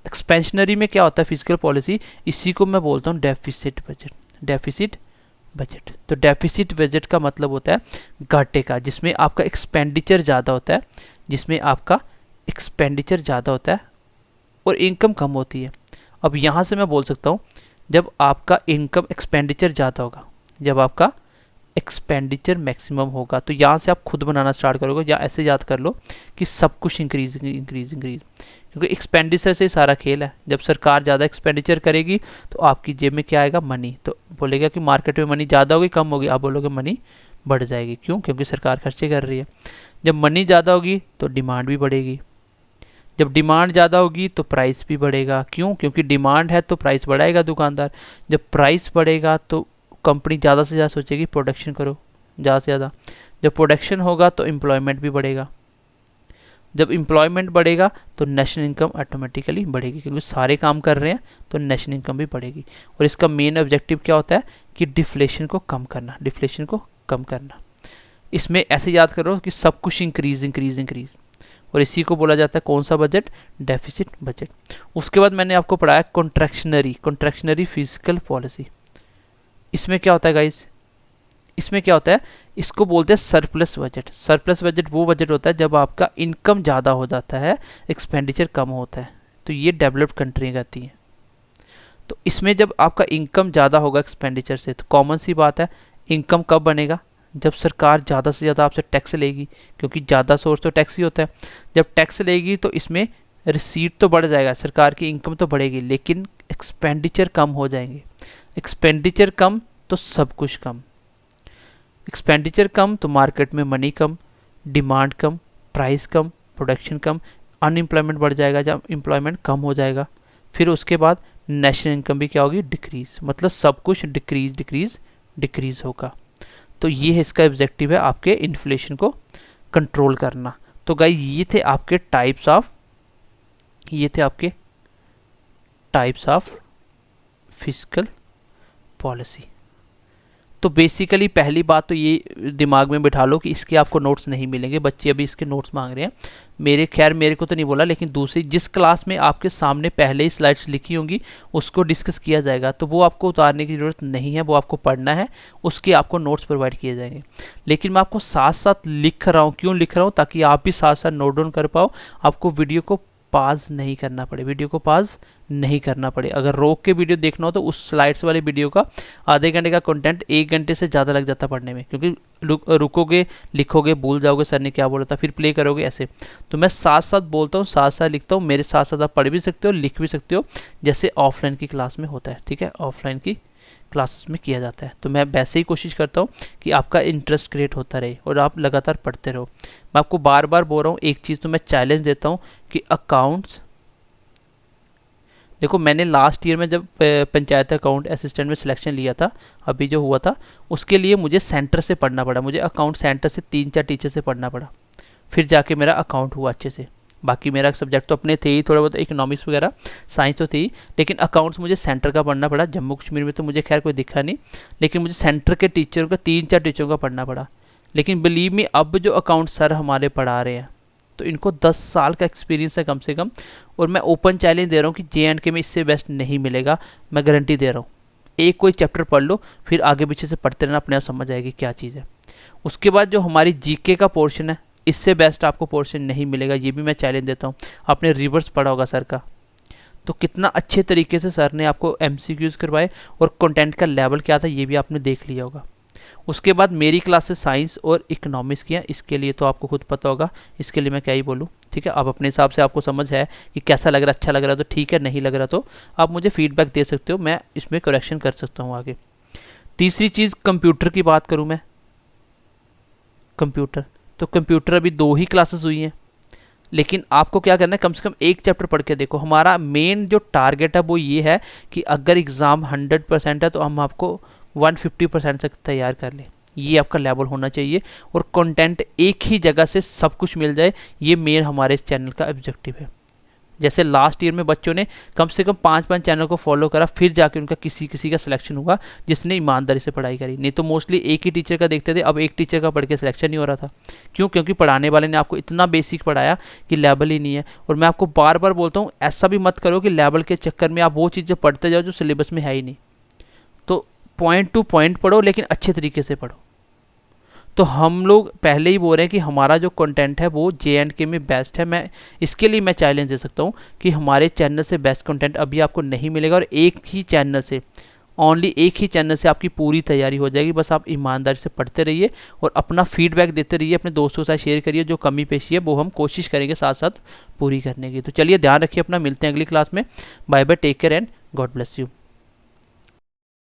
एक्सपेंशनरी में क्या होता है फिजिकल पॉलिसी, इसी को मैं बोलता हूँ डेफिसिट बजट। डेफिसिट बजट, तो डेफिसिट बजट का मतलब होता है घाटे का, जिसमें आपका एक्सपेंडिचर ज़्यादा होता है, जिसमें आपका एक्सपेंडिचर ज़्यादा होता है और इनकम कम होती है। अब यहाँ से मैं बोल सकता हूँ जब आपका इनकम एक्सपेंडिचर ज़्यादा होगा, जब आपका एक्सपेंडिचर मैक्सिमम होगा, तो यहाँ से आप खुद बनाना स्टार्ट करोगे, या ऐसे याद कर लो कि सब कुछ इंक्रीज इंक्रीज इंक्रीज, क्योंकि एक्सपेंडिचर से सारा खेल है। जब सरकार ज़्यादा एक्सपेंडिचर करेगी तो आपकी जेब में क्या आएगा, मनी। तो बोलेगा कि मार्केट में मनी ज़्यादा होगी कम होगी, आप बोलोगे मनी बढ़ जाएगी। क्यों, क्योंकि सरकार खर्चे कर रही है। जब मनी ज़्यादा होगी तो डिमांड भी बढ़ेगी, जब डिमांड ज़्यादा होगी तो प्राइस भी बढ़ेगा। क्यों, क्योंकि डिमांड है तो प्राइस बढ़ाएगा दुकानदार। जब प्राइस बढ़ेगा तो कंपनी ज़्यादा से ज़्यादा सोचेगी प्रोडक्शन करो ज़्यादा से ज़्यादा। जब प्रोडक्शन होगा तो एम्प्लॉयमेंट भी बढ़ेगा। जब एम्प्लॉयमेंट बढ़ेगा तो नेशनल इनकम ऑटोमेटिकली बढ़ेगी, क्योंकि सारे काम कर रहे हैं तो नेशनल इनकम भी बढ़ेगी। और इसका मेन ऑब्जेक्टिव क्या होता है कि डिफ्लेशन को कम करना, डिफ्लेशन को कम करना। इसमें ऐसे याद करो कि सब कुछ इंक्रीज इंक्रीज इंक्रीज, और इसी को बोला जाता है कौन सा बजट, डेफिसिट बजट। उसके बाद मैंने आपको पढ़ाया कॉन्ट्रैक्शनरी फिजिकल पॉलिसी। इसमें क्या होता है गाइस, इसमें क्या होता है, इसको बोलते हैं सरप्लस बजट। सरप्लस बजट वो बजट होता है जब आपका इनकम ज़्यादा हो जाता है, एक्सपेंडिचर कम होता है, तो ये डेवलप्ड कंट्री कहती हैं। तो इसमें जब आपका इनकम ज़्यादा होगा एक्सपेंडिचर से, तो कॉमन सी बात है इनकम कब बनेगा, जब सरकार ज़्यादा से ज़्यादा आपसे टैक्स लेगी, क्योंकि ज़्यादा सोर्स तो टैक्स ही होता है। जब टैक्स लेगी तो इसमें रिसीट तो बढ़ जाएगा, सरकार की इनकम तो बढ़ेगी, लेकिन एक्सपेंडिचर कम हो जाएंगे। एक्सपेंडिचर कम तो सब कुछ कम। एक्सपेंडिचर कम तो मार्केट में मनी कम, डिमांड कम, प्राइस कम, प्रोडक्शन कम, अनएम्प्लॉयमेंट बढ़ जाएगा। जब एम्प्लॉयमेंट कम हो जाएगा फिर उसके बाद नेशनल इनकम भी क्या होगी, डिक्रीज। मतलब सब कुछ डिक्रीज होगा। तो ये है इसका ऑब्जेक्टिव है, आपके इन्फ्लेशन को कंट्रोल करना। तो गाइस ये थे आपके टाइप्स ऑफ फिस्कल पॉलिसी। तो बेसिकली पहली बात तो ये दिमाग में बिठा लो कि इसके आपको नोट्स नहीं मिलेंगे। बच्चे अभी इसके नोट्स मांग रहे हैं, मेरे को तो नहीं बोला, लेकिन दूसरी जिस क्लास में आपके सामने पहले ही स्लाइड्स लिखी होंगी उसको डिस्कस किया जाएगा, तो वो आपको उतारने की ज़रूरत नहीं है, वो आपको पढ़ना है, उसके आपको नोट्स प्रोवाइड किए जाएंगे। लेकिन मैं आपको साथ साथ लिख रहा हूँ, क्यों लिख रहा हूँ, ताकि आप भी साथ साथ नोट डाउन कर पाओ, आपको वीडियो को पाज नहीं करना पड़े। अगर रोक के वीडियो देखना हो तो उस स्लाइड्स वाले वीडियो का आधे घंटे का कंटेंट 1 घंटे से ज़्यादा लग जाता पढ़ने में, क्योंकि रुकोगे, लिखोगे, भूल जाओगे सर ने क्या बोला था, फिर प्ले करोगे ऐसे। तो मैं साथ साथ बोलता हूँ, साथ साथ लिखता हूँ, मेरे साथ साथ आप पढ़ भी सकते हो, लिख भी सकते हो, जैसे ऑफलाइन की क्लास में होता है। ठीक है, ऑफलाइन की क्लासेस में किया जाता है। तो मैं वैसे ही कोशिश करता हूँ कि आपका इंटरेस्ट क्रिएट होता रहे और आप लगातार पढ़ते रहो। मैं आपको बार बार बोल रहा हूँ, एक चीज़ तो मैं चैलेंज देता हूँ कि अकाउंट्स, देखो मैंने लास्ट ईयर में जब पंचायत अकाउंट असिस्टेंट में सिलेक्शन लिया था, अभी जो हुआ था, उसके लिए मुझे सेंटर से पढ़ना पड़ा, मुझे अकाउंट सेंटर से 3-4 टीचर से पढ़ना पड़ा, फिर जाके मेरा अकाउंट हुआ अच्छे से। बाकी मेरा सब्जेक्ट तो अपने थे ही, थोड़ा बहुत इकोनॉमिक्स वगैरह साइंस तो थी, लेकिन अकाउंट्स मुझे सेंटर का पढ़ना पड़ा। जम्मू कश्मीर में तो मुझे खैर कोई दिखा नहीं, लेकिन मुझे सेंटर के टीचरों का 3-4 टीचरों का पढ़ना पड़ा। लेकिन बिलीव मी, अब जो अकाउंट सर हमारे पढ़ा रहे हैं तो इनको 10 साल का एक्सपीरियंस है कम से कम, और मैं ओपन चैलेंज दे रहा हूँ कि JNK में इससे बेस्ट नहीं मिलेगा, मैं गारंटी दे रहा हूँ। एक कोई चैप्टर पढ़ लो, फिर आगे पीछे से पढ़ते रहना, अपने आप समझ आएगी क्या चीज़ है। उसके बाद जो हमारी GK का पोर्शन है, इससे बेस्ट आपको पोर्शन नहीं मिलेगा, ये भी मैं चैलेंज देता हूँ। आपने रिवर्स पढ़ा होगा सर का, तो कितना अच्छे तरीके से सर ने आपको MCQs करवाए और कंटेंट का लेवल क्या था ये भी आपने देख लिया होगा। उसके बाद मेरी क्लासेस साइंस और इकोनॉमिक्स की हैं, इसके लिए तो आपको खुद पता होगा, इसके लिए मैं क्या ही बोलूँ। ठीक है, आप अपने हिसाब से, आपको समझ है कि कैसा लग रहा है, अच्छा लग रहा है तो ठीक है, नहीं लग रहा तो आप मुझे फीडबैक दे सकते हो, मैं इसमें करेक्शन कर सकता हूँ आगे। तीसरी चीज़, कंप्यूटर की बात करूँ मैं, कंप्यूटर, तो कंप्यूटर अभी 2 ही क्लासेस हुई हैं, लेकिन आपको क्या करना है, कम से कम एक चैप्टर पढ़ के देखो। हमारा मेन जो टारगेट है वो ये है कि अगर एग्ज़ाम 100% है तो हम आपको 150% तक तैयार कर लें, ये आपका लेवल होना चाहिए, और कंटेंट एक ही जगह से सब कुछ मिल जाए, ये मेन हमारे चैनल का ऑब्जेक्टिव है। जैसे लास्ट ईयर में बच्चों ने कम से कम 5-5 चैनल को फॉलो करा, फिर जाके उनका किसी का सिलेक्शन हुआ जिसने ईमानदारी से पढ़ाई करी, नहीं तो मोस्टली एक ही टीचर का देखते थे। अब एक टीचर का पढ़ के सिलेक्शन नहीं हो रहा था, क्यों? क्योंकि पढ़ाने वाले ने आपको इतना बेसिक पढ़ाया कि लेवल ही नहीं है। और मैं आपको बार बार बोलता हूँ, ऐसा भी मत करो कि लेवल के चक्कर में आप वो चीज़ें पढ़ते जाओ जो सिलेबस में है ही नहीं। तो पॉइंट टू पॉइंट पढ़ो, लेकिन अच्छे तरीके से पढ़ो। तो हम लोग पहले ही बोल रहे हैं कि हमारा जो कंटेंट है वो JNK में बेस्ट है। मैं इसके लिए मैं चैलेंज दे सकता हूँ कि हमारे चैनल से बेस्ट कंटेंट अभी आपको नहीं मिलेगा, और एक ही चैनल से, ओनली एक ही चैनल से आपकी पूरी तैयारी हो जाएगी। बस आप ईमानदारी से पढ़ते रहिए और अपना फीडबैक देते रहिए, अपने दोस्तों के साथ शेयर करिए, जो कमी पेशी है वो हम कोशिश करेंगे साथ साथ पूरी करने की। तो चलिए, ध्यान रखिए अपना, मिलते हैं अगली क्लास में। Bye bye, take care and God bless you.